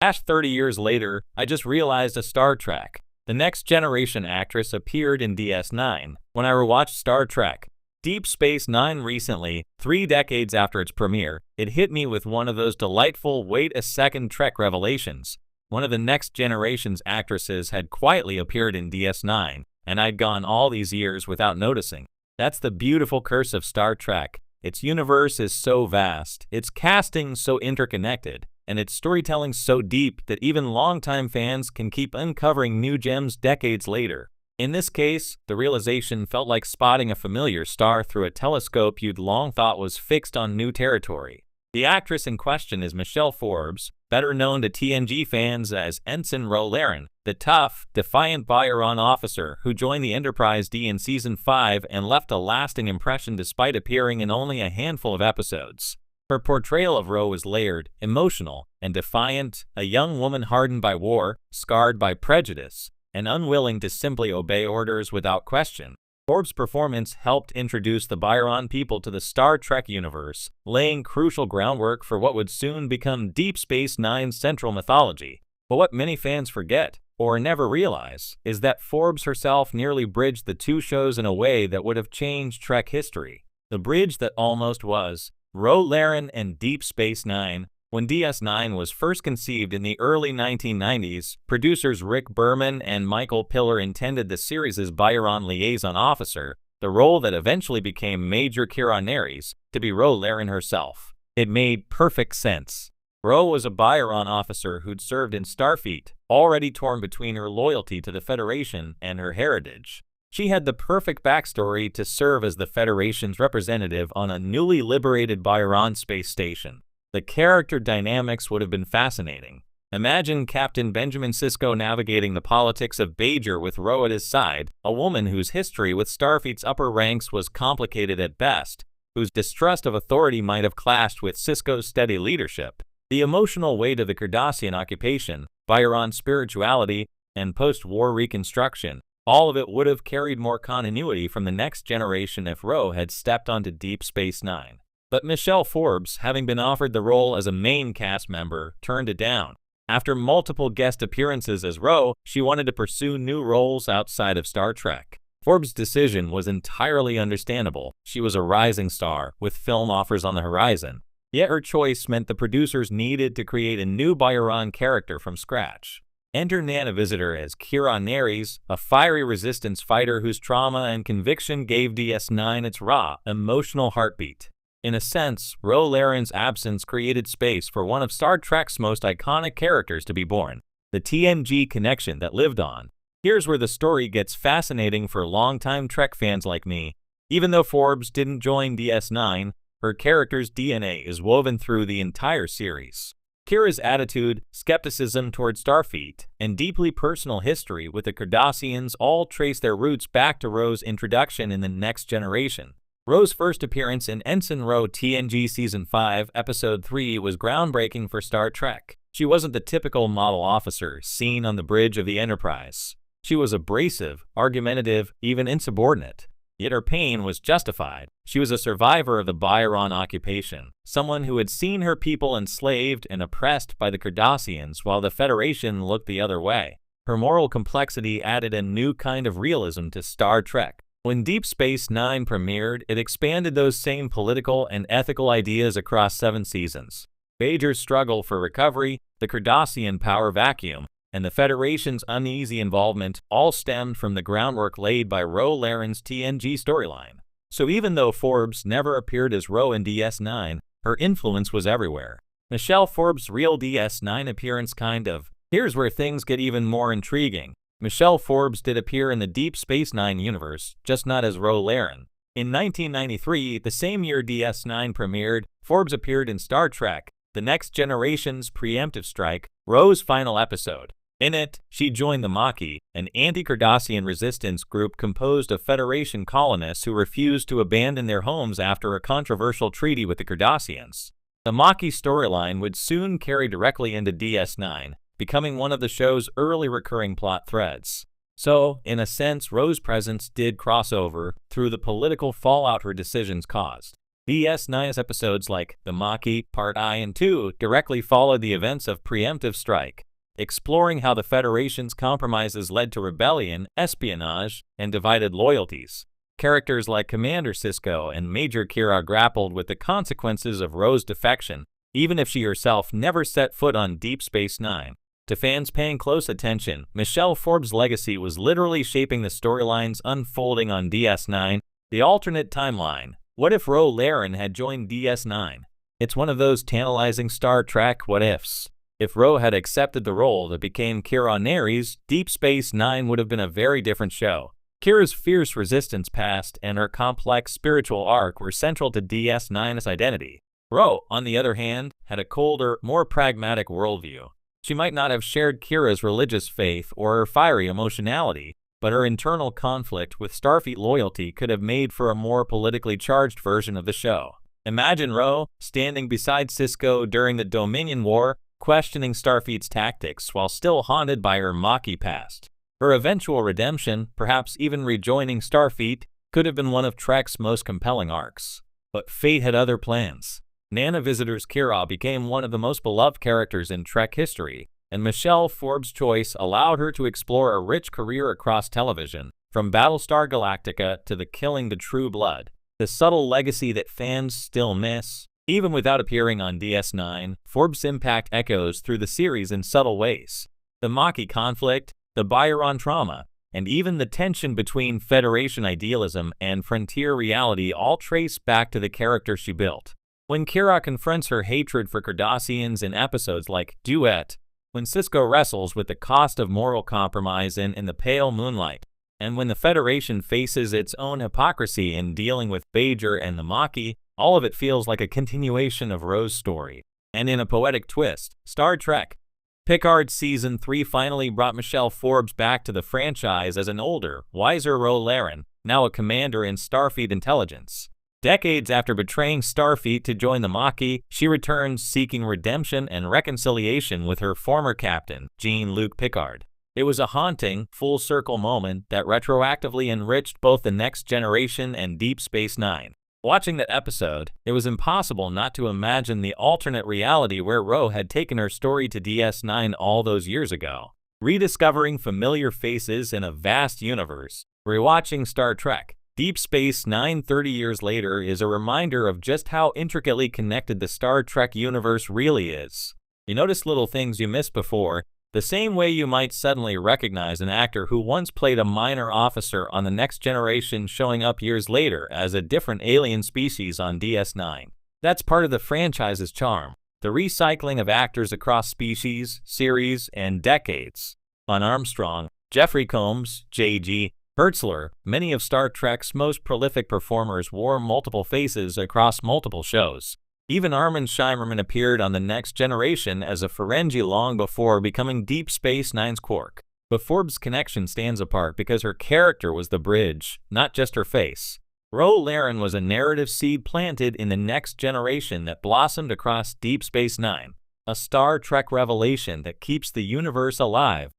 Ash 30 years later, I just realized a Star Trek. The Next Generation actress appeared in DS9 when I rewatched Star Trek Deep Space Nine recently, 3 decades after its premiere. It hit me with one of those delightful wait a second Trek revelations. One of the Next Generation's actresses had quietly appeared in DS9, and I'd gone all these years without noticing. That's the beautiful curse of Star Trek. Its universe is so vast, its casting so interconnected, and its storytelling so deep that even longtime fans can keep uncovering new gems decades later. In this case, the realization felt like spotting a familiar star through a telescope you'd long thought was fixed on new territory. The actress in question is Michelle Forbes, better known to TNG fans as Ensign Ro Laren, the tough, defiant Bajoran officer who joined the Enterprise D in Season 5 and left a lasting impression despite appearing in only a handful of episodes. Her portrayal of Ro was layered, emotional, and defiant, a young woman hardened by war, scarred by prejudice, and unwilling to simply obey orders without question. Forbes' performance helped introduce the Bajoran people to the Star Trek universe, laying crucial groundwork for what would soon become Deep Space Nine's central mythology. But what many fans forget, or never realize, is that Forbes herself nearly bridged the two shows in a way that would have changed Trek history. The bridge that almost was. Ro Laren and Deep Space Nine. When DS9 was first conceived in the early 1990s, producers Rick Berman and Michael Piller intended the series' Bajoran liaison officer, the role that eventually became Major Kira Nerys, to be Ro Laren herself. It made perfect sense. Ro was a Bajoran officer who'd served in Starfleet, already torn between her loyalty to the Federation and her heritage. She had the perfect backstory to serve as the Federation's representative on a newly liberated Bajoran space station. The character dynamics would have been fascinating. Imagine Captain Benjamin Sisko navigating the politics of Bajor with Ro at his side, a woman whose history with Starfleet's upper ranks was complicated at best, whose distrust of authority might have clashed with Sisko's steady leadership. The emotional weight of the Cardassian occupation, Bajoran spirituality, and post-war reconstruction, all of it would have carried more continuity from the Next Generation if Ro had stepped onto Deep Space Nine. But Michelle Forbes, having been offered the role as a main cast member, turned it down. After multiple guest appearances as Ro, she wanted to pursue new roles outside of Star Trek. Forbes' decision was entirely understandable. She was a rising star, with film offers on the horizon. Yet her choice meant the producers needed to create a new Bajoran character from scratch. Enter Nana Visitor as Kira Nerys, a fiery resistance fighter whose trauma and conviction gave DS9 its raw, emotional heartbeat. In a sense, Ro Laren's absence created space for one of Star Trek's most iconic characters to be born, the TNG connection that lived on. Here's where the story gets fascinating for longtime Trek fans like me. Even though Forbes didn't join DS9, her character's DNA is woven through the entire series. Kira's attitude, skepticism toward Starfleet, and deeply personal history with the Cardassians all trace their roots back to Ro's introduction in the Next Generation. Ro's first appearance in Ensign Ro TNG Season 5, Episode 3 was groundbreaking for Star Trek. She wasn't the typical model officer seen on the bridge of the Enterprise. She was abrasive, argumentative, even insubordinate. Yet her pain was justified. She was a survivor of the Bajoran occupation, someone who had seen her people enslaved and oppressed by the Cardassians while the Federation looked the other way. Her moral complexity added a new kind of realism to Star Trek. When Deep Space Nine premiered, it expanded those same political and ethical ideas across 7 seasons. Bajor's struggle for recovery, the Cardassian power vacuum, and the Federation's uneasy involvement all stemmed from the groundwork laid by Ro Laren's TNG storyline. So even though Forbes never appeared as Ro in DS9, her influence was everywhere. Michelle Forbes' real DS9 appearance Here's where things get even more intriguing. Michelle Forbes did appear in the Deep Space Nine universe, just not as Ro Laren. In 1993, the same year DS9 premiered, Forbes appeared in Star Trek, The Next Generation's Preemptive Strike, Ro's final episode. In it, she joined the Maquis, an anti-Cardassian resistance group composed of Federation colonists who refused to abandon their homes after a controversial treaty with the Cardassians. The Maquis storyline would soon carry directly into DS9, becoming one of the show's early recurring plot threads. So, in a sense, Ro's presence did cross over through the political fallout her decisions caused. DS9's episodes like The Maquis Part I and II directly followed the events of Preemptive Strike, exploring how the Federation's compromises led to rebellion, espionage, and divided loyalties. Characters like Commander Sisko and Major Kira grappled with the consequences of Ro's defection, even if she herself never set foot on Deep Space Nine. To fans paying close attention, Michelle Forbes' legacy was literally shaping the storylines unfolding on DS9. The alternate timeline. What if Ro Laren had joined DS9? It's one of those tantalizing Star Trek what-ifs. If Ro had accepted the role that became Kira Nerys, Deep Space Nine would have been a very different show. Kira's fierce resistance past and her complex spiritual arc were central to DS9's identity. Ro, on the other hand, had a colder, more pragmatic worldview. She might not have shared Kira's religious faith or her fiery emotionality, but her internal conflict with Starfleet loyalty could have made for a more politically charged version of the show. Imagine Ro standing beside Sisko during the Dominion War, questioning Starfleet's tactics while still haunted by her Maquis past. Her eventual redemption, perhaps even rejoining Starfleet, could have been one of Trek's most compelling arcs. But fate had other plans. Nana Visitor's Kira became one of the most beloved characters in Trek history, and Michelle Forbes' choice allowed her to explore a rich career across television, from Battlestar Galactica to The Killing the True Blood, the subtle legacy that fans still miss. Even without appearing on DS9, Forbes' impact echoes through the series in subtle ways. The Maquis conflict, the Byron trauma, and even the tension between Federation idealism and frontier reality all trace back to the character she built. When Kira confronts her hatred for Cardassians in episodes like Duet, when Sisko wrestles with the cost of moral compromise in The Pale Moonlight, and when the Federation faces its own hypocrisy in dealing with Bajor and the Maquis, all of it feels like a continuation of Ro's story. And in a poetic twist, Star Trek Picard Season 3 finally brought Michelle Forbes back to the franchise as an older, wiser Ro Laren, now a commander in Starfleet intelligence. Decades after betraying Starfleet to join the Maquis, she returns seeking redemption and reconciliation with her former captain, Jean-Luc Picard. It was a haunting, full-circle moment that retroactively enriched both The Next Generation and Deep Space Nine. Watching that episode, it was impossible not to imagine the alternate reality where Ro had taken her story to DS9 all those years ago. Rediscovering familiar faces in a vast universe. Rewatching Star Trek Deep Space Nine 30 years later is a reminder of just how intricately connected the Star Trek universe really is. You notice little things you missed before, the same way you might suddenly recognize an actor who once played a minor officer on The Next Generation showing up years later as a different alien species on DS9. That's part of the franchise's charm, the recycling of actors across species, series, and decades. On Armstrong, Jeffrey Combs, J.G. Hertzler, many of Star Trek's most prolific performers wore multiple faces across multiple shows. Even Armin Shimmerman appeared on The Next Generation as a Ferengi long before becoming Deep Space Nine's Quark. But Forbes' connection stands apart because her character was the bridge, not just her face. Ro Laren was a narrative seed planted in The Next Generation that blossomed across Deep Space Nine, a Star Trek revelation that keeps the universe alive